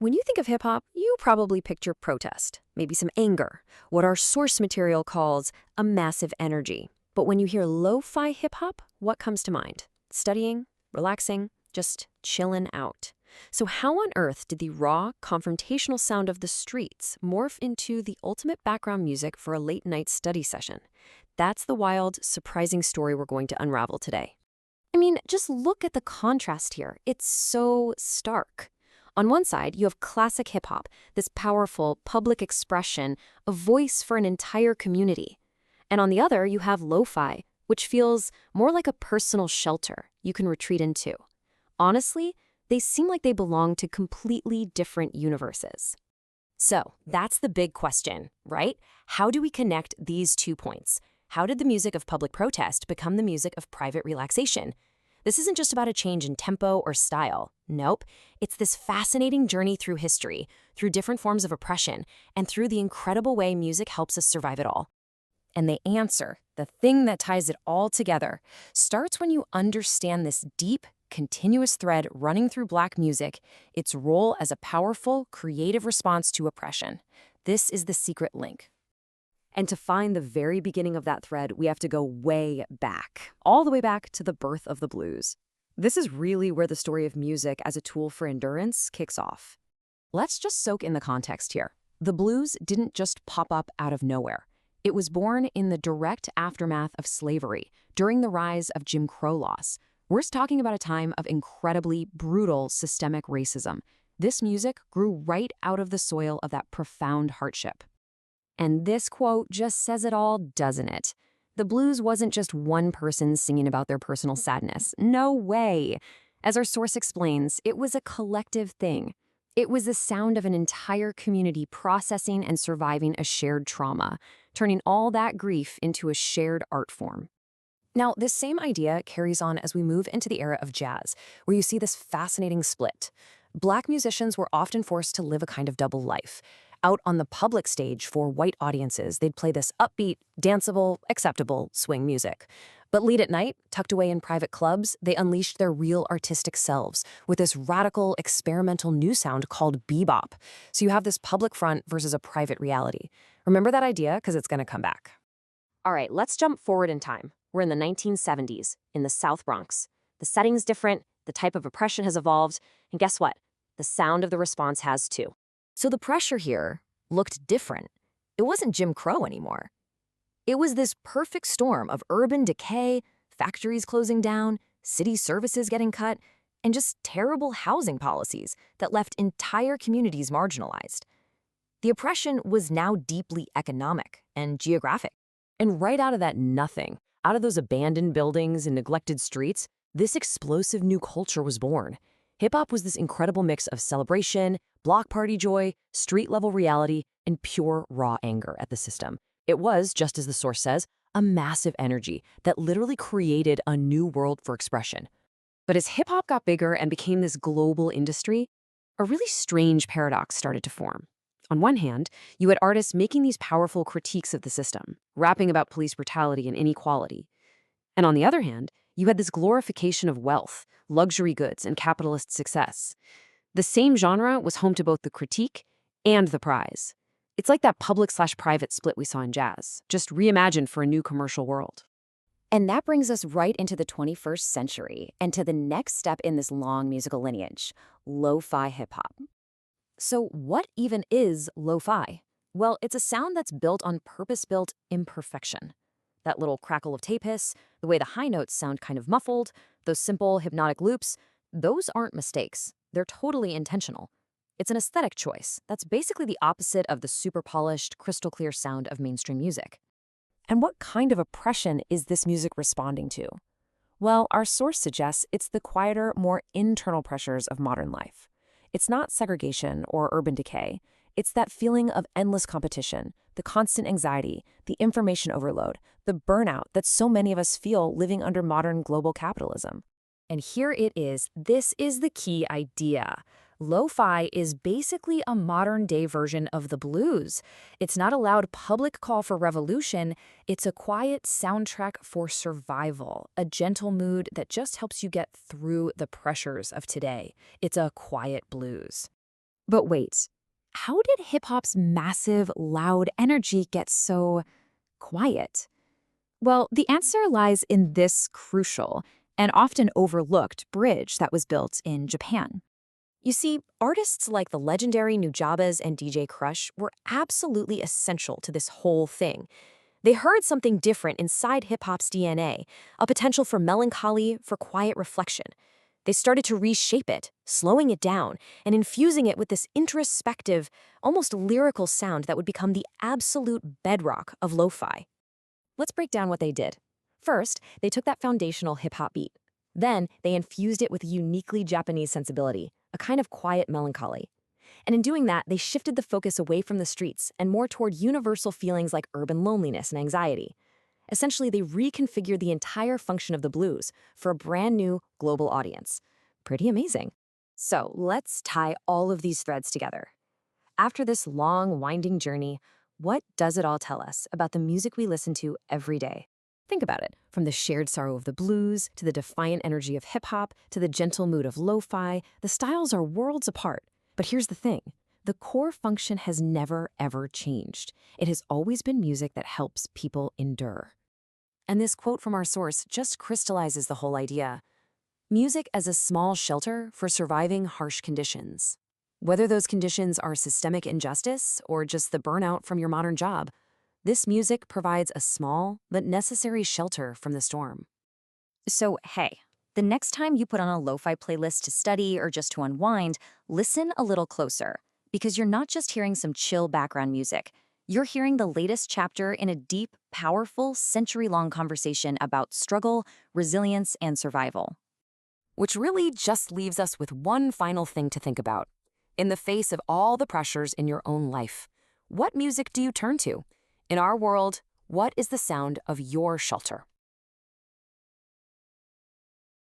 When you think of hip hop, you probably picture protest, maybe some anger, what our source material calls a massive energy. But when you hear lo-fi hip hop, what comes to mind? Studying, relaxing, just chillin' out. So how on earth did the raw, confrontational sound of the streets morph into the ultimate background music for a late night study session? That's the wild, surprising story we're going to unravel today. I mean, just look at the contrast here. It's so stark. On one side, you have classic hip-hop, this powerful public expression, a voice for an entire community. And on the other, you have lo-fi, which feels more like a personal shelter you can retreat into. Honestly, they seem like they belong to completely different universes. So, that's the big question, right? How do we connect these 2 points? How did the music of public protest become the music of private relaxation? This isn't just about a change in tempo or style. Nope. It's this fascinating journey through history, through different forms of oppression, and through the incredible way music helps us survive it all. And the answer, the thing that ties it all together, starts when you understand this deep, continuous thread running through Black music, its role as a powerful, creative response to oppression. This is the secret link. And to find the very beginning of that thread, we have to go way back, all the way back to the birth of the blues. This is really where the story of music as a tool for endurance kicks off. Let's just soak in the context here. The blues didn't just pop up out of nowhere. It was born in the direct aftermath of slavery, during the rise of Jim Crow laws. We're talking about a time of incredibly brutal systemic racism. This music grew right out of the soil of that profound hardship. And this quote just says it all, doesn't it? The blues wasn't just one person singing about their personal sadness. No way. As our source explains, it was a collective thing. It was the sound of an entire community processing and surviving a shared trauma, turning all that grief into a shared art form. Now, this same idea carries on as we move into the era of jazz, where you see this fascinating split. Black musicians were often forced to live a kind of double life. Out on the public stage for white audiences, they'd play this upbeat, danceable, acceptable swing music. But late at night, tucked away in private clubs, they unleashed their real artistic selves with this radical, experimental new sound called bebop. So you have this public front versus a private reality. Remember that idea, because it's going to come back. All right, let's jump forward in time. We're in the 1970s, in the South Bronx. The setting's different, the type of oppression has evolved, and guess what? The sound of the response has too. So the pressure here looked different. It wasn't Jim Crow anymore. It was this perfect storm of urban decay, factories closing down, city services getting cut, and just terrible housing policies that left entire communities marginalized. The oppression was now deeply economic and geographic. And right out of that nothing, out of those abandoned buildings and neglected streets, this explosive new culture was born. Hip-hop was this incredible mix of celebration, block party joy, street-level reality, and pure raw anger at the system. It was, just as the source says, a massive energy that literally created a new world for expression. But as hip-hop got bigger and became this global industry, a really strange paradox started to form. On one hand, you had artists making these powerful critiques of the system, rapping about police brutality and inequality. And on the other hand, you had this glorification of wealth, luxury goods, and capitalist success. The same genre was home to both the critique and the prize. It's like that public/private split we saw in jazz, just reimagined for a new commercial world. And that brings us right into the 21st century and to the next step in this long musical lineage, lo-fi hip-hop. So what even is lo-fi? Well, it's a sound that's built on purpose-built imperfection. That little crackle of tape hiss, the way the high notes sound kind of muffled, those simple hypnotic loops, those aren't mistakes. They're totally intentional. It's an aesthetic choice that's basically the opposite of the super polished, crystal clear sound of mainstream music. And what kind of oppression is this music responding to? Well, our source suggests it's the quieter, more internal pressures of modern life. It's not segregation or urban decay. It's that feeling of endless competition, the constant anxiety, the information overload, the burnout that so many of us feel living under modern global capitalism. And here it is. This is the key idea. Lo-fi is basically a modern-day version of the blues. It's not a loud public call for revolution. It's a quiet soundtrack for survival, a gentle mood that just helps you get through the pressures of today. It's a quiet blues. But wait, how did hip hop's massive, loud energy get so quiet? Well, the answer lies in this crucial and often overlooked bridge that was built in Japan. You see, artists like the legendary Nujabes and DJ Crush were absolutely essential to this whole thing. They heard something different inside hip hop's DNA, a potential for melancholy, for quiet reflection. They started to reshape it, slowing it down, and infusing it with this introspective, almost lyrical sound that would become the absolute bedrock of lo-fi. Let's break down what they did. First, they took that foundational hip-hop beat. Then, they infused it with a uniquely Japanese sensibility, a kind of quiet melancholy. And in doing that, they shifted the focus away from the streets and more toward universal feelings like urban loneliness and anxiety. Essentially, they reconfigured the entire function of the blues for a brand new global audience. Pretty amazing. So let's tie all of these threads together. After this long, winding journey, what does it all tell us about the music we listen to every day? Think about it. From the shared sorrow of the blues, to the defiant energy of hip-hop, to the gentle mood of lo-fi, the styles are worlds apart. But here's the thing. The core function has never, ever changed. It has always been music that helps people endure. And this quote from our source just crystallizes the whole idea. Music as a small shelter for surviving harsh conditions. Whether those conditions are systemic injustice or just the burnout from your modern job, this music provides a small but necessary shelter from the storm. So, hey, the next time you put on a lo-fi playlist to study or just to unwind, listen a little closer, because you're not just hearing some chill background music. You're hearing the latest chapter in a deep, powerful, century-long conversation about struggle, resilience, and survival. Which really just leaves us with one final thing to think about. In the face of all the pressures in your own life, what music do you turn to? In our world, what is the sound of your shelter?